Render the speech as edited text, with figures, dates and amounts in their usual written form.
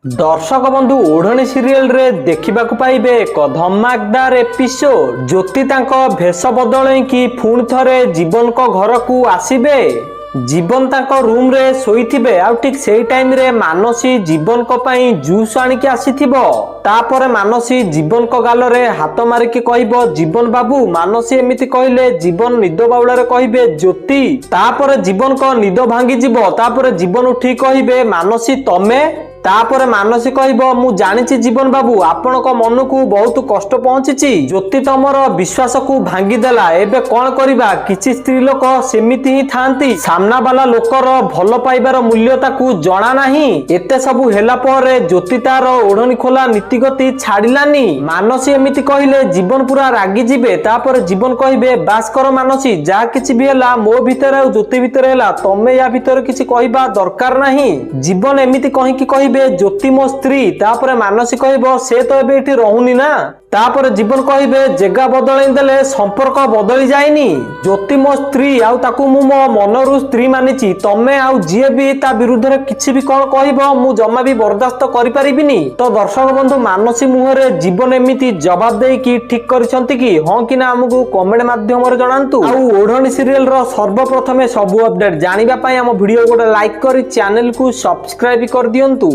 दर्शक बंधु ओढ़णी सीरियल रे देखा पाइबे एक धमाकदार एपिसोड। ज्योति तांको भेष बदल कि पुणी थरे जीवन को घर को आसीबे। जीवन तांको रूम रे सोईथिबे आ ठीक सेई टाइम रे मानसी जीवन को पई जूस आनिक आसीथिबो। तापर मानसी जीवन को गाल रे हाथ मारिकी कहबो जीवन बाबू। मानसी एमिति कहले जीवन निद बाउला रे कहबे ज्योति। तापर जीवन को निद भांगी जिवो। तापर जीवन उठी कहबे मानसी तमे। तापर मानसी कहबो मु जानिछि जीवन बाबू आपण को मन को बहुत कष्ट पहुंची। ज्योति तमर विश्वास को भांगी देला। एबे कौन करिबा। किछि स्त्री लोक सेमिति ही थांती। सामना वाला लोकर भल पाइबार मूल्य ताकू जणा नाही। एते सबु हेला परे ज्योति तार ओढ़णी खोला नीतिगति छाड़िलानी। मानसी एमिति कहले जीवन पूरा रागी जिबे। तापर जीवन कहबे बास कर मानसी जा किछि भी हेला मो भीतर आ ज्योति भीतर हेला तमे या भीतर किछि कहबा दरकार नाही। जीवन एमिति कहि कि ज्योति मो स्त्री। तापर मानसी कहबो से तो एबे एठी रहुनी ना। तापर जीवन कहबे जेगा बदलै देले संपर्क बदली जायनी। ज्योति मो स्त्री आउ ताकू मु मो मनरु स्त्री मानिछि। तमे आउ जिए भी ता विरुद्ध रे किछि भी कोन कहबो मु जम्मा भी बर्दाश्त करि परिबिनी। तो दर्शक बंधु मानसी मुहरे जीवन एमिति जवाब देई कि ठीक करिसंती कि हां कि ना हमकु कमेंट माध्यम रे जणांतु। आउ ओढ़णी सीरियल रो सर्वप्रथमे सब अपडेट जानिबा पई हम वीडियो गोटे लाइक करी चैनल को सब्सक्राइब कर दियंतु।